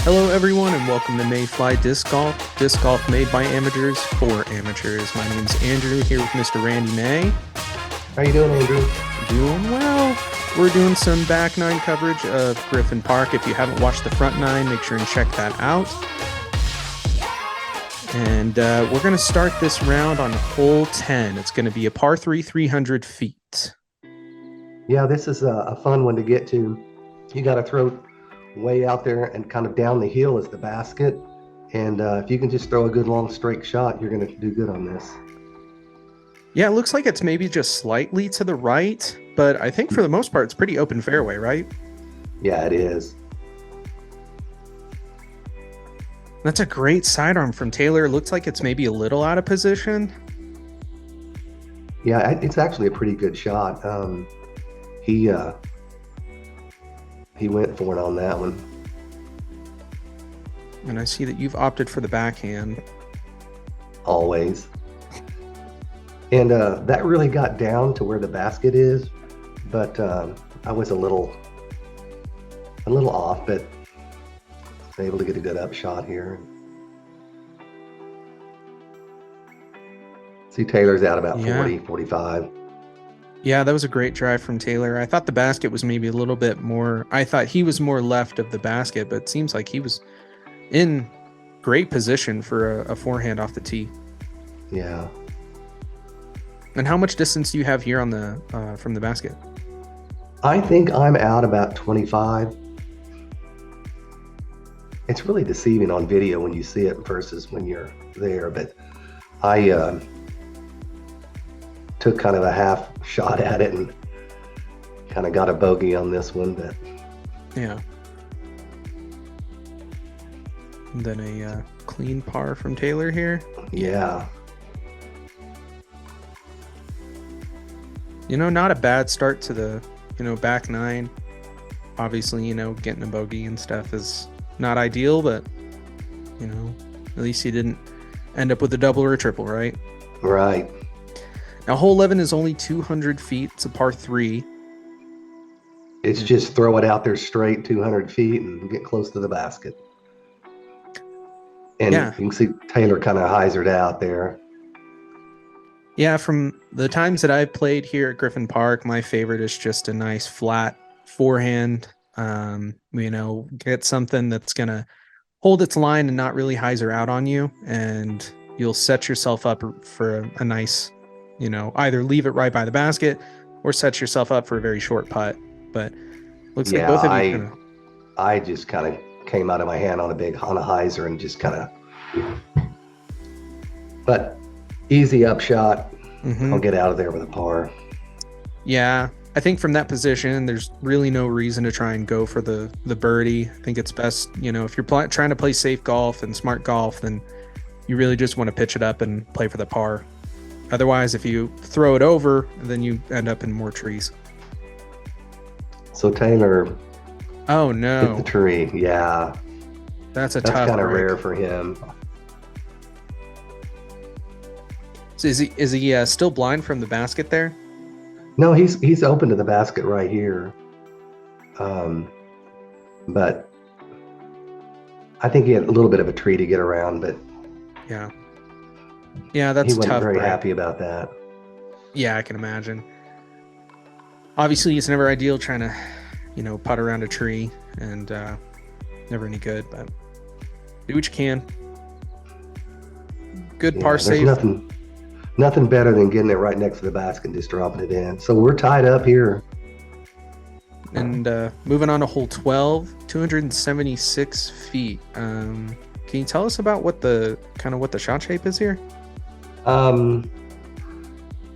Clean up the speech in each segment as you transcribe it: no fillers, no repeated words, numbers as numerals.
Hello, everyone, and welcome to Mayfly Disc Golf. Disc golf made by amateurs for amateurs. My name is Andrew, here with Mr. Randy May. How you doing, Andrew? Doing well. We're doing some back nine coverage of Griffin Park. If you haven't watched the front nine, make sure and check that out. And we're going to start this round on hole 10. It's going to be a par 3, 300 feet. Yeah, this is a fun one to get to. You got to throw way out there and kind of down the hill is the basket. And if you can just throw a good long straight shot, you're going to do good on this. Yeah, it looks like it's maybe just slightly to the right, but I think for the most part, it's pretty open fairway, right? Yeah, it is. That's a great sidearm from Taylor. It looks like it's maybe a little out of position. Yeah, it's actually a pretty good shot. He went for it on that one. And I see that you've opted for the backhand. Always. And that really got down to where the basket is, but I was a little off, but I was able to get a good upshot here. See, Taylor's out about 40, 45. Yeah, that was a great drive from Taylor. I thought the basket was maybe a little bit more, I thought he was more left of the basket, but it seems like he was in great position for a forehand off the tee. Yeah. And how much distance do you have here on the from the basket? I think I'm out about 25. It's really deceiving on video when you see it versus when you're there, but I took kind of a half shot at it and kind of got a bogey on this one, but yeah. And then a clean par from Taylor here. Yeah. Not a bad start to the, back nine. Obviously, getting a bogey and stuff is not ideal, but, at least he didn't end up with a double or a triple, right? Right. Now, hole 11 is only 200 feet. It's a par 3. It's just throw it out there straight 200 feet and get close to the basket. And yeah. You can see Taylor kind of hyzered out there. Yeah, from the times that I've played here at Griffin Park, my favorite is just a nice flat forehand. Get something that's going to hold its line and not really hyzer out on you. And you'll set yourself up for a nice, either leave it right by the basket or set yourself up for a very short putt. But looks like both of you I just kind of came out of my hand on a hyzer and just kind of, but easy upshot. I'll get out of there with a par. Yeah, I think from that position, there's really no reason to try and go for the birdie. I think it's best, if you're trying to play safe golf and smart golf, then you really just want to pitch it up and play for the par. Otherwise, if you throw it over, then you end up in more trees. So Taylor. Oh no! Hit the tree. Yeah. That's tough. That's kind of rare for him. So is he still blind from the basket there? No, he's open to the basket right here. But I think he had a little bit of a tree to get around, but yeah, that's he wasn't tough. Very happy about that. Yeah, I can imagine. Obviously, it's never ideal trying to, putt around a tree, and never any good. But do what you can. Good par save. Nothing better than getting it right next to the basket and just dropping it in. So we're tied up here. And moving on to hole 12, 276 feet. Can you tell us about what the shot shape is here?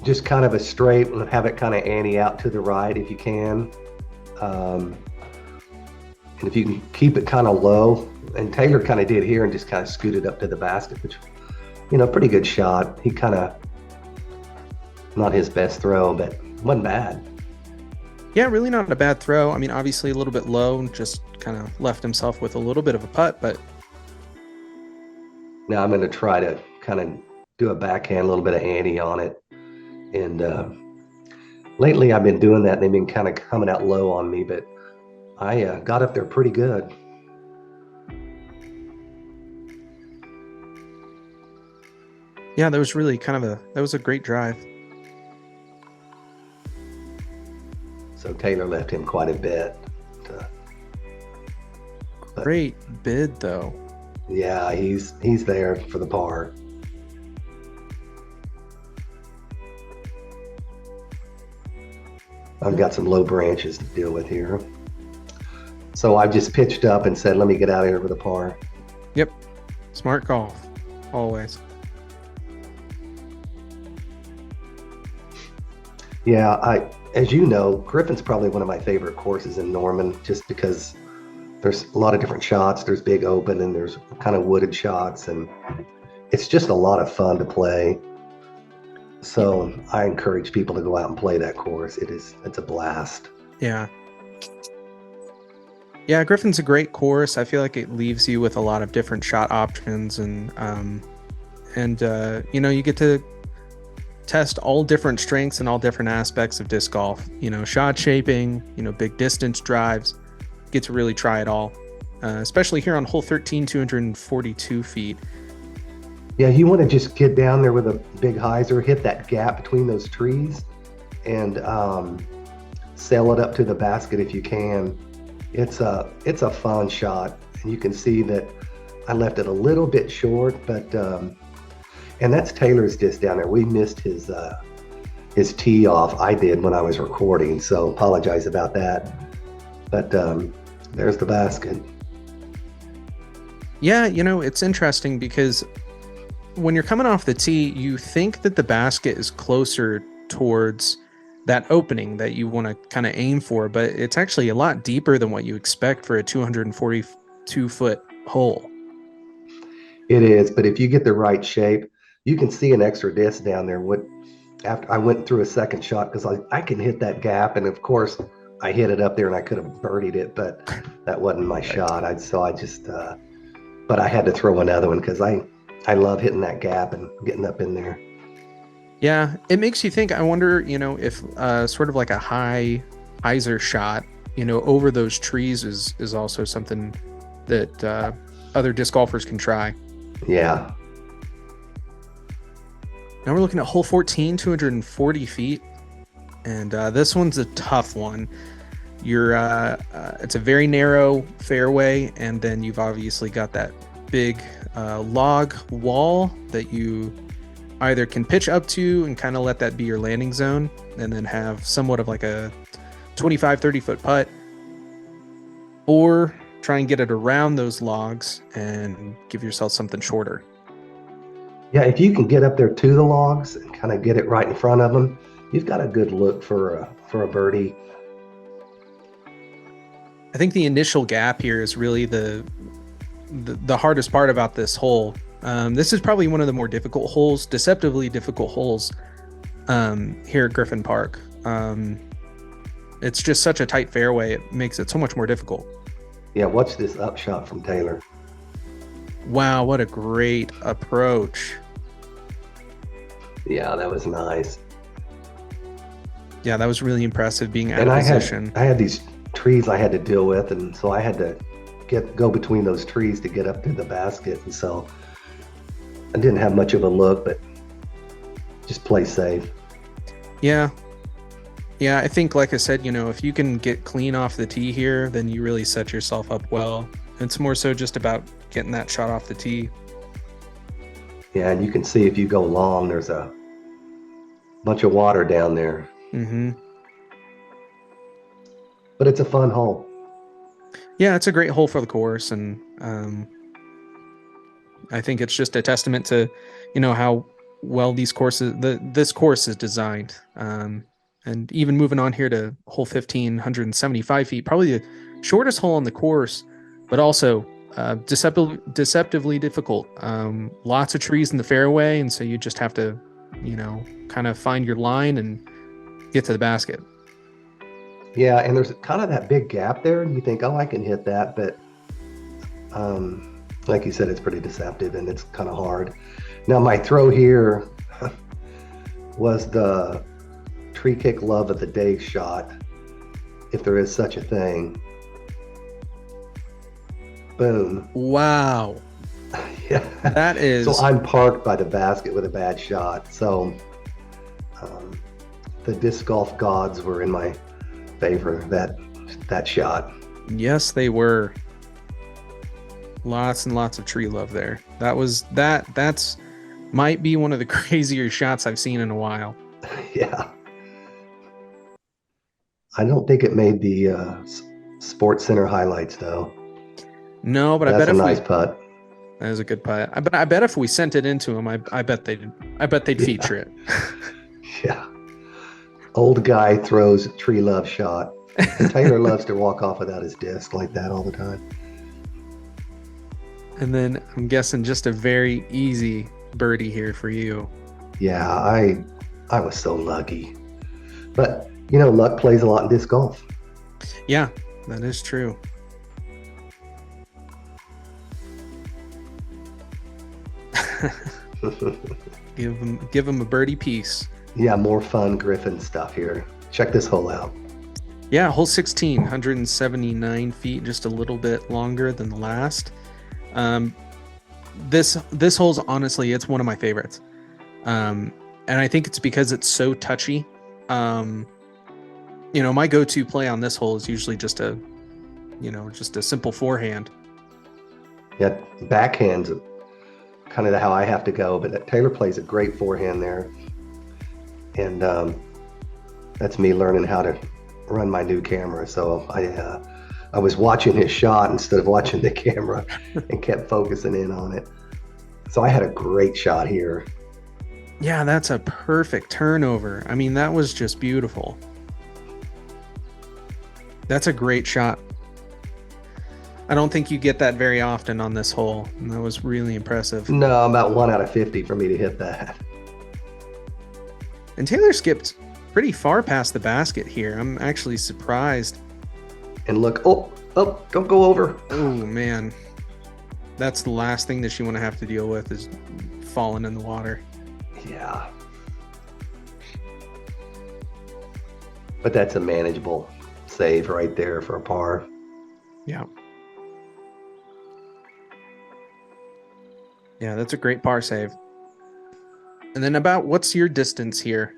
Just kind of a straight, have it kind of ante out to the right if you can. And if you can keep it kind of low, and Taylor kind of did here and just kind of scooted up to the basket, which, pretty good shot. He kind of, not his best throw, but wasn't bad. Yeah, really not a bad throw. I mean, obviously a little bit low and just kind of left himself with a little bit of a putt, but. Now I'm going to try to kind of do a backhand, a little bit of ante on it. And lately I've been doing that. And they've been kind of coming out low on me, but I got up there pretty good. Yeah, that was really kind of that was a great drive. So Taylor left him quite a bit. Uh, but Great bid though. yeah, he's there for the par. I've got some low branches to deal with here. So I just pitched up and said, let me get out of here with a par. Yep. Smart golf. Always. Yeah, as you know, Griffin's probably one of my favorite courses in Norman, just because there's a lot of different shots. There's big open and there's kind of wooded shots, and it's just a lot of fun to play. Y- So I encourage people to go out and play that course. It's a blast. Yeah. Yeah, Griffin's a great course. I feel like it leaves you with a lot of different shot options and you know, you get to test all different strengths and all different aspects of disc golf. You know, shot shaping, you know, big distance drives. Get to really try it all, especially here on hole 13, 242 feet. Yeah, you want to just get down there with a big hyzer, hit that gap between those trees, and sail it up to the basket if you can. It's a fun shot, and you can see that I left it a little bit short, but and that's Taylor's disc down there. We missed his tee off. I did when I was recording, so apologize about that. But there's the basket. Yeah, you know, it's interesting because when you're coming off the tee, you think that the basket is closer towards that opening that you want to kind of aim for, but it's actually a lot deeper than what you expect for a 242-foot hole. It is, but if you get the right shape, you can see an extra disc down there. What after I went through a second shot because I can hit that gap, and of course I hit it up there and I could have birdied it, but that wasn't my shot. I just but I had to throw another one because I love hitting that gap and getting up in there. Yeah, it makes you think. I wonder, you know, if sort of like a high hyzer shot, you know, over those trees is also something that other disc golfers can try. Yeah. Now we're looking at hole 14, 240 feet, and this one's a tough one. It's a very narrow fairway, and then you've obviously got that big log wall that you either can pitch up to and kind of let that be your landing zone, and then have somewhat of like a 25-30 foot putt, or try and get it around those logs and give yourself something shorter. Yeah, if you can get up there to the logs and kind of get it right in front of them, you've got a good look for a birdie. I think the initial gap here is really the hardest part about this hole. This is probably one of the more difficult holes, deceptively difficult holes here at Griffin Park. It's just such a tight fairway. It makes it so much more difficult. Yeah, watch this upshot from Taylor. Wow, what a great approach. Yeah, that was nice. Yeah, that was really impressive being out And of position. I had these trees I had to deal with, and so I had to go between those trees to get up to the basket, and so I didn't have much of a look, but just play safe. Yeah. Yeah, I think, like I said, you know, if you can get clean off the tee here, then you really set yourself up well. It's more so just about getting that shot off the tee. Yeah, and you can see if you go long, there's a bunch of water down there. Mm-hmm. But it's a fun hole. Yeah, it's a great hole for the course, and I think it's just a testament to, you know, how well this course is designed. And even moving on here to hole 15, 175 feet, probably the shortest hole on the course, but also deceptively difficult. Lots of trees in the fairway, and so you just have to, you know, kind of find your line and get to the basket. Yeah, and there's kind of that big gap there, and you think, oh, I can hit that, but like you said, it's pretty deceptive and it's kind of hard. Now, my throw here was the tree kick love of the day shot, if there is such a thing. Boom. Wow. Yeah. That So is, I'm parked by the basket with a bad shot. So um, the disc golf gods were in my favor that shot. yes, they were. Lots and lots of tree love there. That's might be one of the crazier shots I've seen in a while. Yeah. I don't think it made the Sports Center highlights though. No, but I bet That's a if nice we putt. that was a good putt. But I bet if we sent it into them, I bet they'd Yeah. feature it. Yeah. Old guy throws tree love shot. And Taylor loves to walk off without his disc like that all the time. And then I'm guessing just a very easy birdie here for you. Yeah, I was so lucky. But luck plays a lot in disc golf. Yeah, that is true. Give him a birdie piece. Yeah, more fun Griffin stuff here. Check this hole out. Yeah, hole 16, 179 feet, just a little bit longer than the last. Um, this hole's honestly, it's one of my favorites. And I think it's because it's so touchy. Um, my go-to play on this hole is usually just a simple forehand. Yeah, backhand's kind of how I have to go, but Taylor plays a great forehand there. And that's me learning how to run my new camera. So I was watching his shot instead of watching the camera and kept focusing in on it. So I had a great shot here. Yeah, that's a perfect turnover. I mean, that was just beautiful. That's a great shot. I don't think you get that very often on this hole. And that was really impressive. No, about 1 out of 50 for me to hit that. And Taylor skipped pretty far past the basket here. I'm actually surprised. And look, oh, don't go over. Oh, man. That's the last thing that you want to have to deal with is falling in the water. Yeah. But that's a manageable save right there for a par. Yeah. Yeah, that's a great par save. And then what's your distance here?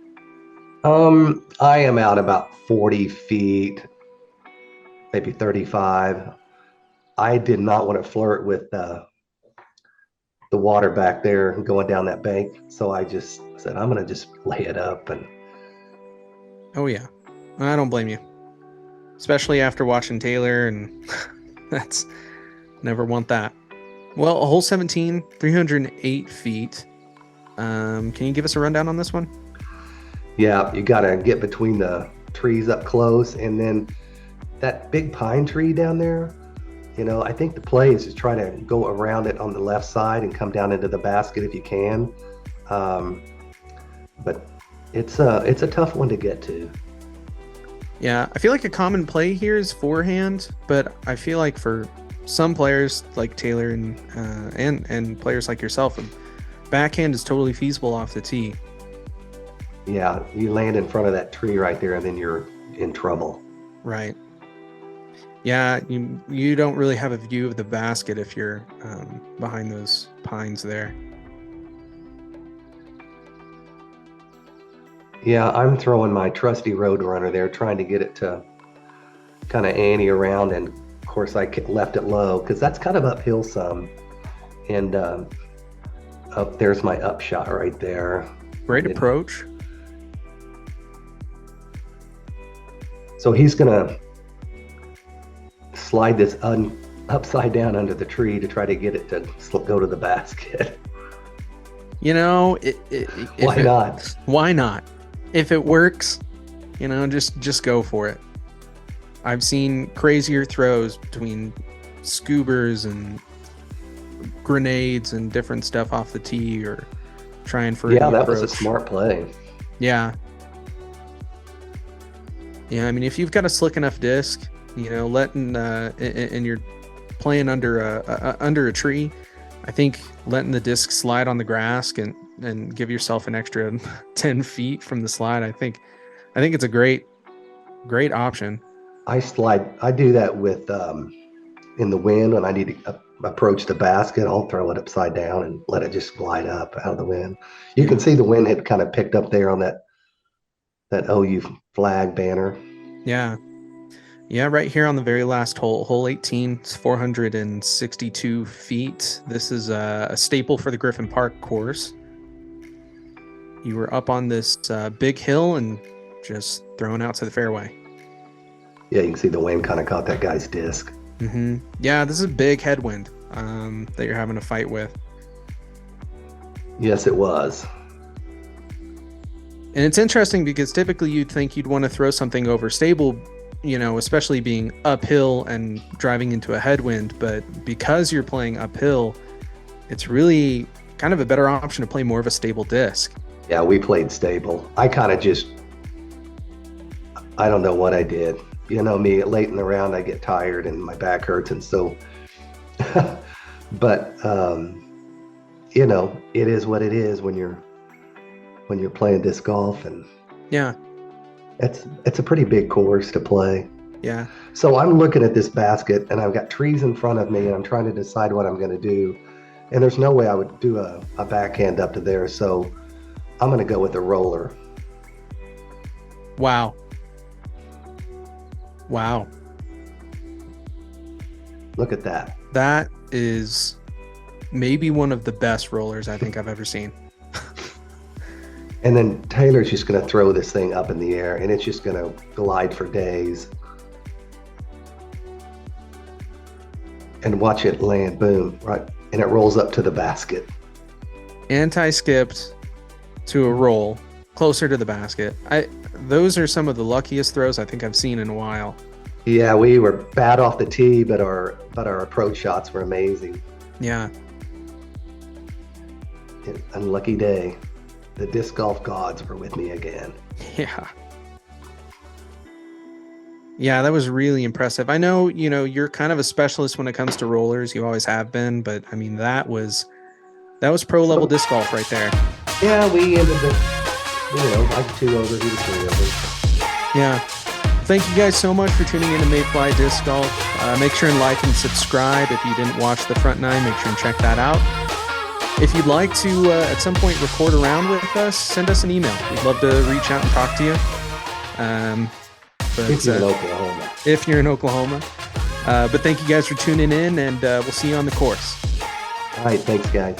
I am out about 40 feet, maybe 35. I did not want to flirt with the water back there and going down that bank. So I just said, I'm going to just lay it up. And Oh, yeah. I don't blame you. Especially after watching Taylor, and that's never want that. Well, hole 17, 308 feet. Can you give us a rundown on this one? yeah, you got to get between the trees up close. And then that big pine tree down there, I think the play is to try to go around it on the left side and come down into the basket if you can. But it's a tough one to get to. Yeah, I feel like a common play here is forehand, but I feel like for some players like Taylor and players like yourself, backhand is totally feasible off the tee. Yeah, you land in front of that tree right there, and then you're in trouble. Right. Yeah, you don't really have a view of the basket if you're behind those pines there. Yeah, I'm throwing my trusty Roadrunner there, trying to get it to kind of ante around, and of course I left it low because that's kind of uphill some. And up there's my upshot right there. Great approach. So he's gonna slide this upside down under the tree to try to get it to go to the basket. Why not? Why not? If it works, just go for it. I've seen crazier throws between scoobers and grenades and different stuff off the tee or trying for Yeah, an that approach. was a smart play. Yeah. Yeah, I mean, if you've got a slick enough disc, letting and you're playing under a tree, I think letting the disc slide on the grass and give yourself an extra 10 feet from the slide. I think it's a great option. I do that with in the wind when I need to approach the basket, I'll throw it upside down and let it just glide up out of the wind. You can Yeah. see the wind had kind of picked up there on that OU flag banner. Yeah. Yeah, right here on the very last hole, hole 18, it's 462 feet. This is a staple for the Griffin Park course. You were up on this big hill and just thrown out to the fairway. Yeah, you can see the wind kind of caught that guy's disc. Yeah, this is a big headwind that you're having to fight with. Yes, it was. And it's interesting because typically you'd think you'd want to throw something over stable, especially being uphill and driving into a headwind. But because you're playing uphill, it's really kind of a better option to play more of a stable disc. Yeah, we played stable. I kind of I don't know what I did. You know me, late in the round, I get tired and my back hurts. And so, but, it is what it is when you're playing disc golf, and Yeah. it's a pretty big course to play. Yeah. So I'm looking at this basket and I've got trees in front of me and I'm trying to decide what I'm going to do. And there's no way I would do a backhand up to there. So I'm going to go with a roller. Wow. Wow. Look at that. That is maybe one of the best rollers I think I've ever seen. And then Taylor's just going to throw this thing up in the air and it's just going to glide for days. And watch it land, boom, right? And it rolls up to the basket. Anti-skipped to a roll closer to the basket. Those are some of the luckiest throws I think I've seen in a while. Yeah, we were bad off the tee, but our approach shots were amazing. Yeah. Unlucky day. The disc golf gods were with me again. Yeah. Yeah, that was really impressive. I know, you're kind of a specialist when it comes to rollers. You always have been, but I mean, that was pro level disc golf right there. Yeah, we ended like 2 over, he was 3 over. Yeah. Thank you guys so much for tuning in to Mayfly Disc Golf. Make sure and like and subscribe. If you didn't watch the front 9, make sure and check that out. If you'd like to, at some point, record around with us, send us an email. We'd love to reach out and talk to you. But, if you're in Oklahoma. If you're in Oklahoma. But thank you guys for tuning in, and we'll see you on the course. All right, thanks, guys.